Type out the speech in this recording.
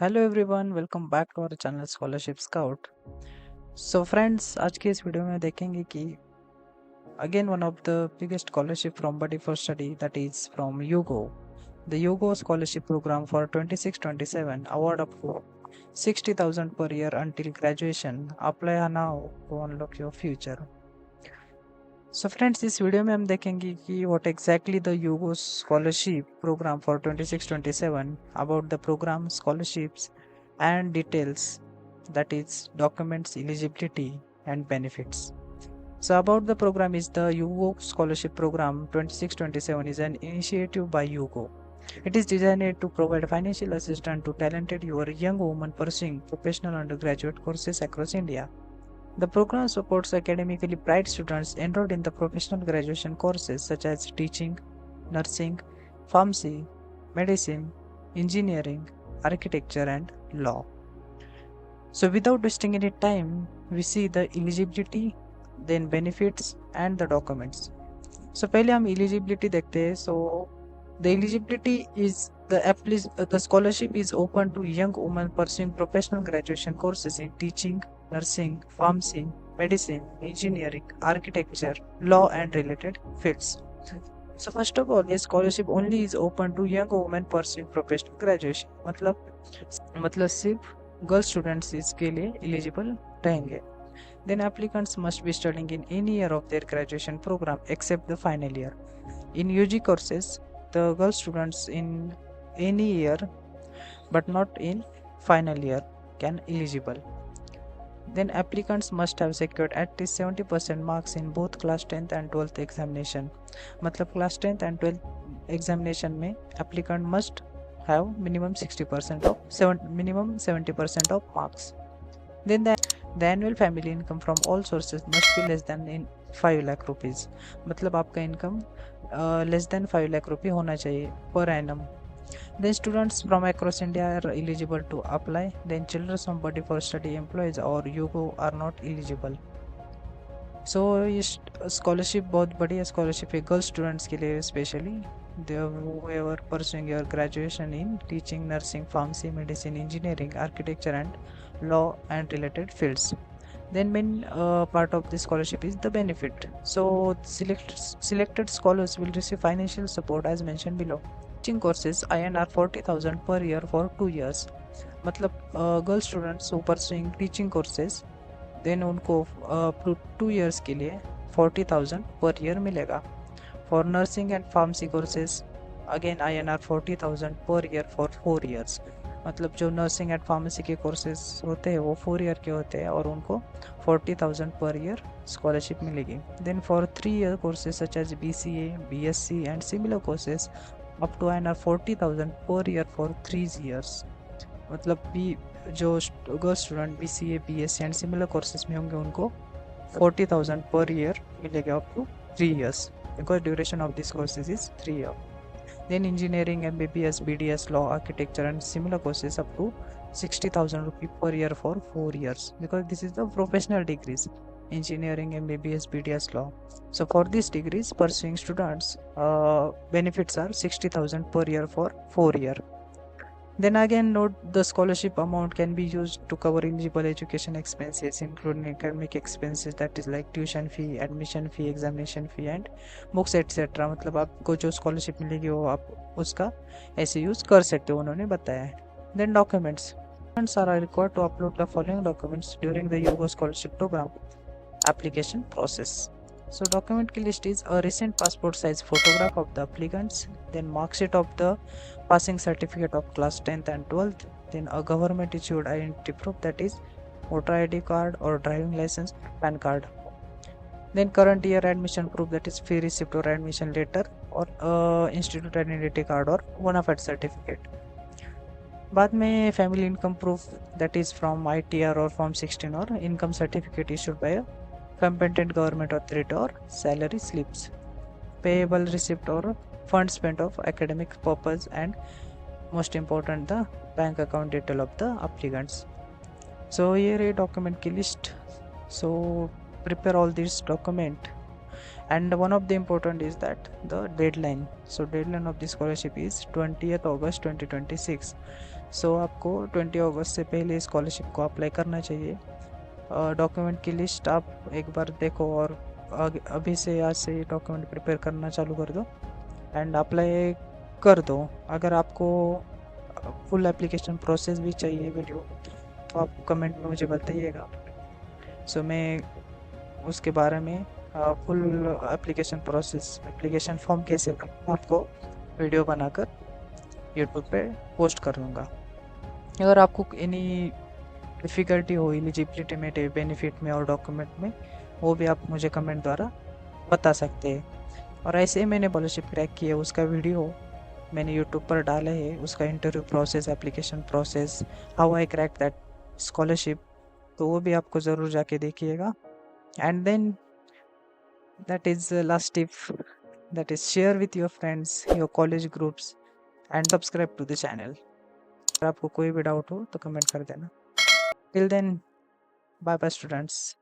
Hello everyone, welcome back to our channel scholarship scout. So friends, आज के इस video में देखेंगे कि again one of the biggest scholarship from buddy for study, that is from Yugo. The Yugo scholarship program for 26-27 award up to 60,000 per year until graduation. Apply now to unlock your future. So friends, इस video में हम देखेंगे कि what exactly the Yugo scholarship program for 26-27, about the program, scholarships and details, that is documents, eligibility and benefits. So about the program is the UGO scholarship program 26-27 is an initiative by UGO. It is designed to provide financial assistance to talented young women pursuing professional undergraduate courses across India. The program supports academically bright students enrolled in the professional graduation courses such as teaching, nursing, pharmacy, medicine, engineering, architecture, and law. So, without wasting any time, we see the eligibility, then benefits, and the documents. So, पहले हम eligibility देखते हैं. So, the eligibility is the scholarship is open to young women pursuing professional graduation courses in teaching, nursing, pharmacy, medicine, engineering, architecture, law, and related fields. So first of all, a scholarship only is open to young women pursuing professional graduation. मतलब सिर्फ girl students इसके लिए eligible रहेंगे. Then applicants must be studying in any year of their graduation program except the final year. In UG courses, the girl students in any year but not in final year can eligible. Then applicants must have secured at least 70% marks in both class 10th and 12th examination. मतलब class 10th and 12th examination में applicant must have minimum 70% of marks. Then the annual family income from all sources must be less than in 5 lakh rupees. मतलब आपका income less than 5 lakh रुपये होना चाहिए per annum. Then students from across India are eligible to apply. Then children from body for study employees or UGO are not eligible. सो ये scholarship बहुत बढ़िया scholarship है girl students के लिए specially. they whoever pursuing your graduation in teaching, nursing, pharmacy, medicine, engineering, architecture and law and related fields. Then main part of the scholarship is the benefit. So selected scholars will receive financial support as mentioned below. Teaching courses INR 40,000 per year for 2 years. मतलब girl students who pursuing teaching courses then उनको 2 years के लिए 40,000 per year मिलेगा. For nursing and pharmacy courses again INR 40,000 per year for 4 years. मतलब जो nursing and pharmacy के courses होते हैं वो 4 year के होते हैं और उनको 40,000 पर ईयर स्कॉलरशिप मिलेगी. Then for 3 year courses such as BCA, BSc and similar courses up to INR 40,000 per year for 3 years. मतलब जो girl student BCA, BSc and similar courses में होंगे उनको 40,000 पर ईयर मिलेगा up to 3 years because duration of this courses is 3 years. Then engineering, MBBS, BDS, law, architecture and similar courses up to 60,000 rupees per year for 4 years because this is the professional degrees, engineering, MBBS, BDS, law. So for these degrees pursuing students benefits are 60,000 per year for 4 years. Then again note the scholarship amount can be used to cover eligible education expenses including academic expenses, that is like tuition fee, admission fee, examination fee and books etc. मतलब आपको जो scholarship मिलेगी वो आप उसका ऐसे use कर सकते हो, उन्होंने बताया है. Then documents are required to upload the following documents during the UGO scholarship program application process. So document की list is a recent passport size photograph of the applicants, then mark sheet of the passing certificate of class 10th and 12th, then a government issued identity proof, that is voter ID card or driving license, PAN card. Then current year admission proof, that is fee receipt or admission letter or institute identity card or bona fide certificate. बाद में family income proof, that is from ITR or form 16 or income certificate issued by a competent government authority or salary slips, payable receipt or fund spent of academic purpose and most important the bank account detail of the applicants. So here a document की list. So prepare all these document and one of the important is that the deadline. So deadline of the scholarship is 20th August 2026. सो आपको 20 अगस्त से पहले scholarship को apply करना चाहिए। Document की list आप एक बार देखो और अभी से आज से डॉक्यूमेंट प्रिपेयर करना चालू कर दो एंड अप्लाई कर दो। अगर आपको फुल एप्लीकेशन प्रोसेस भी चाहिए वीडियो तो आप कमेंट में मुझे बताइएगा। सो मैं उसके बारे में full application process, application form कैसे भरना आपको वीडियो बनाकर यूट्यूब पे पोस्ट कर दूँगा। अगर आपको एनी डिफ़िकल्टी हो एलिजिबिलिटी में, बेनिफिट में और डॉक्यूमेंट में, वो भी आप मुझे कमेंट द्वारा बता सकते हैं। और ऐसे ही मैंने स्कॉलरशिप क्रैक की है, उसका वीडियो मैंने यूट्यूब पर डाला है, उसका interview process, application process, how I crack that scholarship, तो वो भी आपको ज़रूर जाके देखिएगा। And then that is last tip, that is share with your friends, your college groups and subscribe to the channel. अगर आपको कोई भी डाउट हो तो कमेंट कर देना। Till then, bye bye students.